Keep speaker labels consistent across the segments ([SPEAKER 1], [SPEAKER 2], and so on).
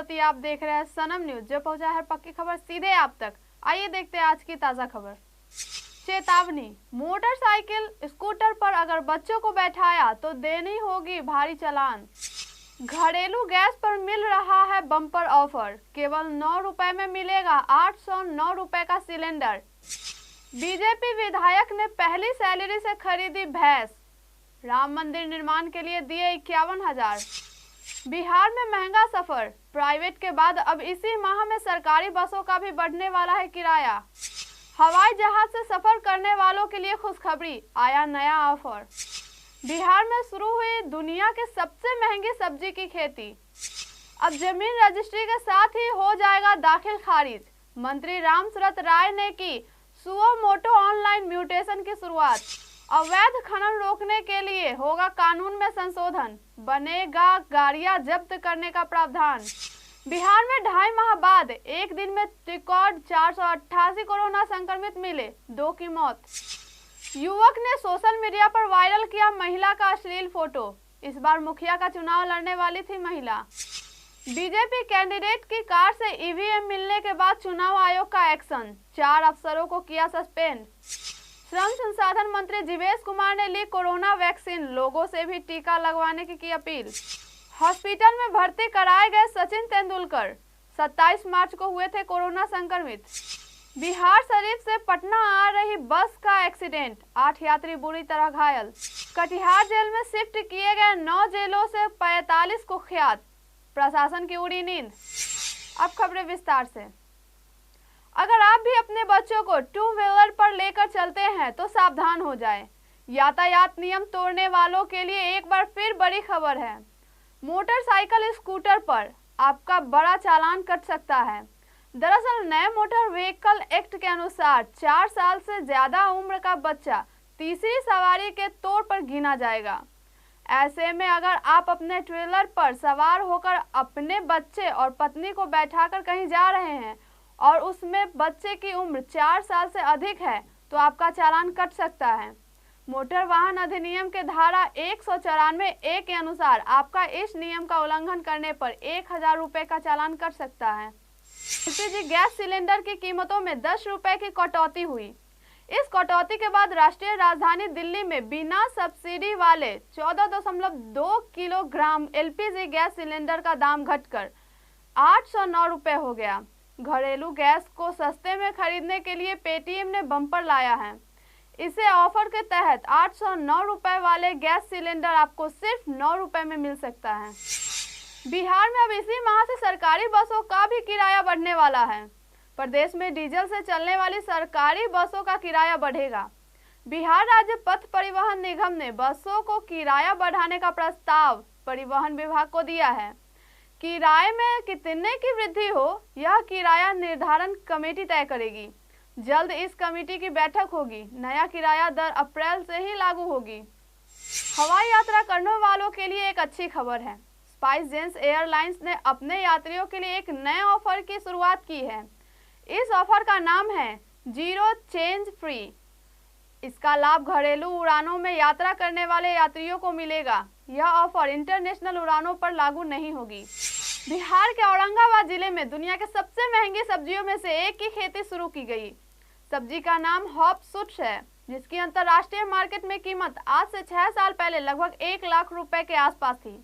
[SPEAKER 1] ज्योति, आप देख रहे हैं सनम न्यूज, जो पहुंचा है पक्की खबर सीधे आप तक। आइए देखते हैं आज की ताजा खबर। चेतावनी, मोटरसाइकिल स्कूटर पर अगर बच्चों को बैठाया तो देनी होगी भारी चालान। घरेलू गैस पर मिल रहा है बम्पर ऑफर, केवल 9 रुपए में मिलेगा 809 रुपए का सिलेंडर। बीजेपी विधायक ने पहली सैलरी से खरीदी भैंस। राम मंदिर निर्माण के लिए दिए 51,000। बिहार में महंगा सफर, प्राइवेट के बाद अब इसी माह में सरकारी बसों का भी बढ़ने वाला है किराया। हवाई जहाज से सफर करने वालों के लिए खुशखबरी, आया नया ऑफर। बिहार में शुरू हुई दुनिया के सबसे महंगी सब्जी की खेती। अब जमीन रजिस्ट्री के साथ ही हो जाएगा दाखिल खारिज। मंत्री रामसूरत राय ने की सुओ मोटो ऑनलाइन म्यूटेशन की शुरुआत। अवैध खनन रोकने के लिए होगा कानून में संशोधन, बनेगा गाड़ियां जब्त करने का प्रावधान। बिहार में 2.5 माह बाद एक दिन में रिकॉर्ड 488 कोरोना संक्रमित मिले, 2 की मौत। युवक ने सोशल मीडिया पर वायरल किया महिला का अश्लील फोटो। इस बार मुखिया का चुनाव लड़ने वाली थी महिला। बीजेपी कैंडिडेट की कार से ईवीएम मिलने के बाद चुनाव आयोग का एक्शन, 4 अफसरों को किया सस्पेंड। श्रम संसाधन मंत्री जीवेश कुमार ने ली कोरोना वैक्सीन, लोगों से भी टीका लगवाने की अपील। हॉस्पिटल में भर्ती कराए गए सचिन तेंदुलकर, 27 मार्च को हुए थे कोरोना संक्रमित। बिहार शरीफ से पटना आ रही बस का एक्सीडेंट, 8 यात्री बुरी तरह घायल। कटिहार जेल में शिफ्ट किए गए 9 जेलों से 45 कुख्यात, प्रशासन की उड़ी नींद। अब खबरें विस्तार से। अगर आप भी अपने बच्चों को 2 व्हीलर पर लेकर चलते हैं तो सावधान हो जाएं। यातायात नियम तोड़ने वालों के लिए एक बार फिर बड़ी खबर है। मोटरसाइकिल स्कूटर पर आपका बड़ा चालान कट सकता है। दरअसल नए मोटर व्हीकल एक्ट के अनुसार 4 साल से ज्यादा उम्र का बच्चा तीसरी सवारी के तौर पर गिना जाएगा। ऐसे में अगर आप अपने ट्रेलर पर सवार होकर अपने बच्चे और पत्नी को बैठाकर कहीं जा रहे हैं और उसमें बच्चे की उम्र 4 साल से अधिक है तो आपका चालान कट सकता है। मोटर वाहन अधिनियम के धारा 194(a) के अनुसार आपका इस नियम का उल्लंघन करने पर 1,000 रुपए का चालान कट सकता है। एलपीजी गैस सिलेंडर की कीमतों में 10 रुपए की कटौती हुई। इस कटौती के बाद राष्ट्रीय राजधानी दिल्ली में बिना सब्सिडी वाले 14.2 किलोग्राम एलपीजी गैस सिलेंडर का दाम घटकर 809 रुपए हो गया। घरेलू गैस को सस्ते में खरीदने के लिए पेटीएम ने बम्पर लाया है। इसे ऑफर के तहत 809 रुपए वाले गैस सिलेंडर आपको सिर्फ 9 रुपए में मिल सकता है। बिहार में अब इसी माह से सरकारी बसों का भी किराया बढ़ने वाला है। प्रदेश में डीजल से चलने वाली सरकारी बसों का किराया बढ़ेगा। बिहार राज्य पथ परिवहन निगम ने बसों को किराया बढ़ाने का प्रस्ताव परिवहन विभाग को दिया है। किराए में कितने की वृद्धि हो, यह किराया निर्धारण कमेटी तय करेगी। जल्द इस कमेटी की बैठक होगी। नया किराया दर अप्रैल से ही लागू होगी। हवाई यात्रा करने वालों के लिए एक अच्छी खबर है। स्पाइस जेट्स एयरलाइंस ने अपने यात्रियों के लिए एक नए ऑफर की शुरुआत की है। इस ऑफर का नाम है जीरो चेंज फ्री। इसका लाभ घरेलू उड़ानों में यात्रा करने वाले यात्रियों को मिलेगा। यह ऑफर इंटरनेशनल उड़ानों पर लागू नहीं होगी। बिहार के औरंगाबाद जिले में दुनिया के सबसे महंगी सब्जियों में से एक की खेती शुरू की गई। सब्जी का नाम हॉप सूट्स है, जिसकी अंतर्राष्ट्रीय मार्केट में कीमत आज से 6 साल पहले लगभग 1 लाख रुपए के आसपास थी।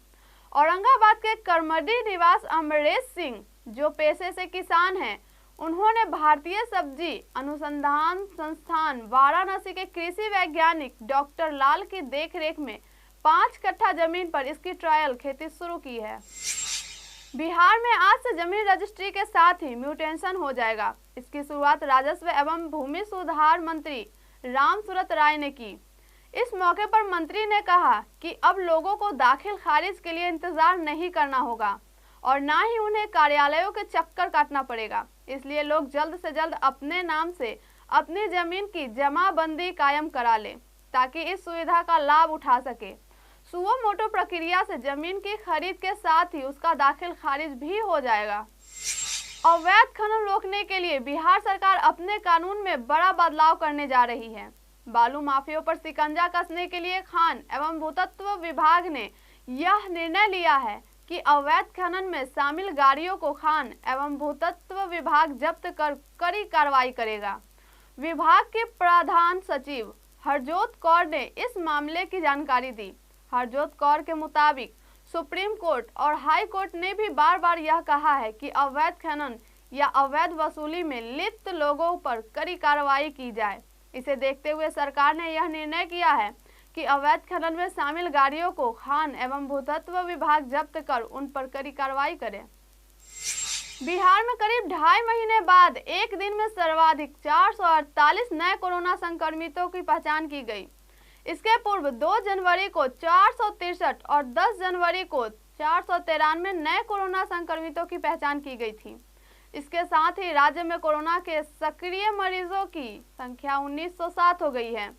[SPEAKER 1] औरंगाबाद के करमडी निवास अमरेश सिंह, जो पेशे से किसान हैं, उन्होंने भारतीय सब्जी अनुसंधान संस्थान वाराणसी के कृषि वैज्ञानिक डॉक्टर लाल की देखरेख में 5 कट्ठा जमीन पर इसकी ट्रायल खेती शुरू की है। बिहार में आज से जमीन रजिस्ट्री के साथ ही म्यूटेशन हो जाएगा। इसकी शुरुआत राजस्व एवं भूमि सुधार मंत्री रामसूरत राय ने की। इस मौके पर मंत्री ने कहा कि अब लोगों को दाखिल खारिज के लिए इंतजार नहीं करना होगा और ना ही उन्हें कार्यालयों के चक्कर काटना पड़ेगा। इसलिए लोग जल्द से जल्द अपने नाम से अपनी जमीन की जमाबंदी कायम करा लें ताकि इस सुविधा का लाभ उठा सके। सुओ मोटो प्रक्रिया से जमीन की खरीद के साथ ही उसका दाखिल खारिज भी हो जाएगा। अवैध खनन रोकने के लिए बिहार सरकार अपने कानून में बड़ा बदलाव करने जा रही है। बालू माफियों पर शिकंजा कसने के लिए खान एवं भूतत्व विभाग ने यह निर्णय लिया है। कि अवैध खनन में शामिल गाड़ियों को खान एवं भूतत्व विभाग जब्त कर कड़ी कार्रवाई करेगा। विभाग के प्रधान सचिव हरजोत कौर ने इस मामले की जानकारी दी। हरजोत कौर के मुताबिक सुप्रीम कोर्ट और हाई कोर्ट ने भी बार बार यह कहा है कि अवैध खनन या अवैध वसूली में लिप्त लोगों पर कड़ी कार्रवाई की जाए। इसे देखते हुए सरकार ने यह निर्णय किया है कि अवैध खनन में शामिल गाड़ियों को खान एवं भूतत्व विभाग जब्त कर उन पर कड़ी कार्रवाई करे। बिहार में करीब 2.5 महीने बाद एक दिन में सर्वाधिक 448 नए कोरोना संक्रमितों की पहचान की गई। इसके पूर्व 2 जनवरी को 463 और 10 जनवरी को 493 नए कोरोना संक्रमितों की पहचान की गई थी। इसके साथ ही राज्य में कोरोना के सक्रिय मरीजों की संख्या 1907 हो गई है।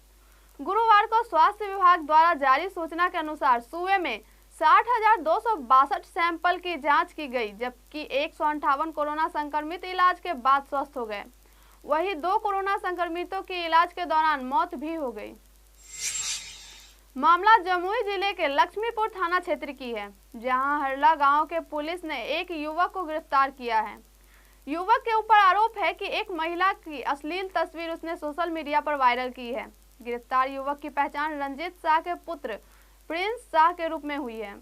[SPEAKER 1] गुरुवार को स्वास्थ्य विभाग द्वारा जारी सूचना के अनुसार सूबे में 60,262 सैंपल की जांच की गई, जबकि 158 कोरोना संक्रमित इलाज के बाद स्वस्थ हो गए। वहीं 2 कोरोना संक्रमितों की इलाज के दौरान मौत भी हो गई। मामला जमुई जिले के लक्ष्मीपुर थाना क्षेत्र की है, जहां हरला गांव के पुलिस ने एक युवक को गिरफ्तार किया है। युवक के ऊपर आरोप है कि एक महिला की अश्लील तस्वीर उसने सोशल मीडिया पर वायरल की है। गिरफ्तार युवक की पहचान रंजीत शाह के पुत्र प्रिंस शाह के रूप में हुई है।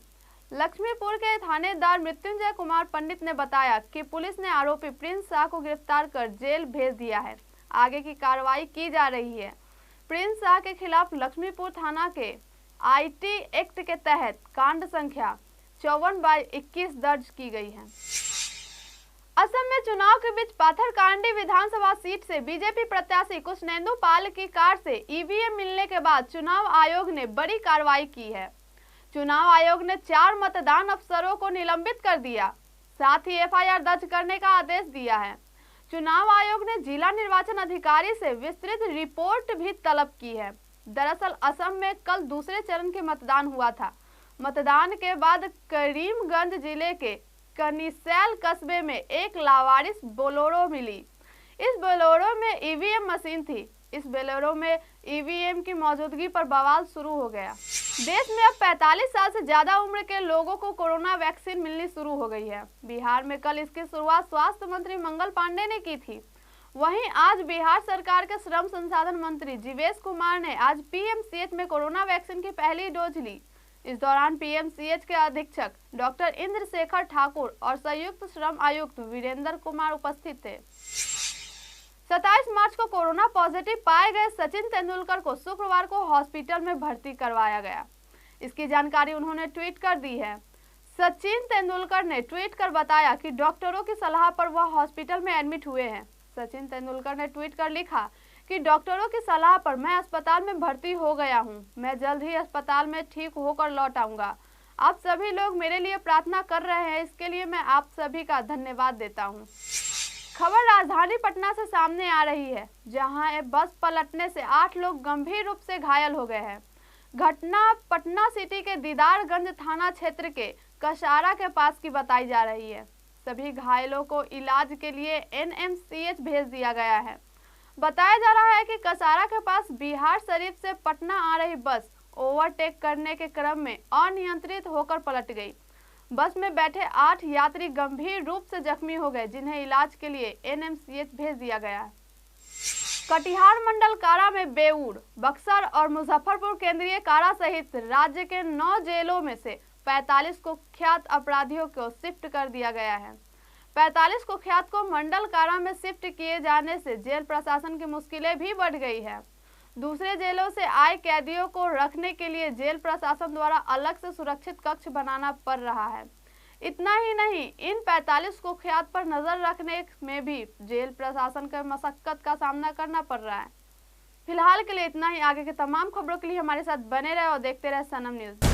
[SPEAKER 1] लक्ष्मीपुर के थानेदार मृत्युंजय कुमार पंडित ने बताया कि पुलिस ने आरोपी प्रिंस शाह को गिरफ्तार कर जेल भेज दिया है। आगे की कार्रवाई की जा रही है। प्रिंस शाह के खिलाफ लक्ष्मीपुर थाना के आईटी एक्ट के तहत कांड संख्या 54/21 दर्ज की गई है। असम में चुनाव के बीच पाथरकांडी विधानसभा सीट से बीजेपी प्रत्याशी कृष्णेंदु पाल की कार से ईवीएम मिलने के बाद चुनाव आयोग ने बड़ी कार्रवाई की है। चुनाव आयोग ने 4 मतदान अफसरों को निलंबित कर दिया, साथ ही एफआईआर दर्ज करने का आदेश दिया है। चुनाव आयोग ने जिला निर्वाचन अधिकारी से विस्तृत रिपोर्ट भी तलब की है। दरअसल असम में कल दूसरे चरण के मतदान हुआ था। मतदान के बाद करीमगंज जिले के कनिसैल कस्बे में एक लावारिस बोलेरो मिली। इस बोलेरो में ईवीएम मशीन थी। इस बोलेरो में ईवीएम की मौजूदगी पर बवाल शुरू हो गया। देश में अब 45 साल से ज्यादा उम्र के लोगों को कोरोना वैक्सीन मिलनी शुरू हो गई है। बिहार में कल इसकी शुरुआत स्वास्थ्य मंत्री मंगल पांडे ने की थी। वहीं आज बिहार सरकार के श्रम संसाधन मंत्री जीवेश कुमार ने आज पीएमसीएच में कोरोना वैक्सीन की पहली डोज ली। इस दौरान पीएमसीएच के अधीक्षक डॉक्टर इंद्रशेखर ठाकुर और संयुक्त श्रम आयुक्त वीरेंद्र कुमार उपस्थित थे। 27 मार्च को कोरोना पॉजिटिव पाए गए सचिन तेंदुलकर को शुक्रवार को हॉस्पिटल में भर्ती करवाया गया। इसकी जानकारी उन्होंने ट्वीट कर दी है। सचिन तेंदुलकर ने ट्वीट कर बताया कि डॉक्टरों की सलाह पर वह हॉस्पिटल में एडमिट हुए हैं। सचिन तेंदुलकर ने ट्वीट कर लिखा कि डॉक्टरों की सलाह पर मैं अस्पताल में भर्ती हो गया हूं। मैं जल्द ही अस्पताल में ठीक होकर लौट आऊंगा। आप सभी लोग मेरे लिए प्रार्थना कर रहे हैं, इसके लिए मैं आप सभी का धन्यवाद देता हूं। खबर राजधानी पटना से सामने आ रही है, जहां एक बस पलटने से 8 लोग गंभीर रूप से घायल हो गए हैं। घटना पटना सिटी के दीदारगंज थाना क्षेत्र के कसारा के पास की बताई जा रही है। सभी घायलों को इलाज के लिए एनएमसीएच भेज दिया गया है। बताया जा रहा है कि कसारा के पास बिहार शरीफ से पटना आ रही बस ओवरटेक करने के क्रम में अनियंत्रित होकर पलट गई। बस में बैठे 8 यात्री गंभीर रूप से जख्मी हो गए, जिन्हें इलाज के लिए एनएमसीएच भेज दिया गया है। कटिहार मंडल कारा में बेऊर, बक्सर और मुजफ्फरपुर केंद्रीय कारा सहित राज्य के 9 जेलों में से 45 कुख्यात अपराधियों को शिफ्ट कर दिया गया है। 45 कुख्यात को मंडल कारा में शिफ्ट किए जाने से जेल प्रशासन की मुश्किलें भी बढ़ गई है। दूसरे जेलों से आए कैदियों को रखने के लिए जेल प्रशासन द्वारा अलग से सुरक्षित कक्ष बनाना पड़ रहा है। इतना ही नहीं, इन 45 कुख्यात पर नजर रखने में भी जेल प्रशासन के मशक्कत का सामना करना पड़ रहा है। फिलहाल के लिए इतना ही। आगे के तमाम खबरों के लिए हमारे साथ बने रहे और देखते रहे सनम न्यूज।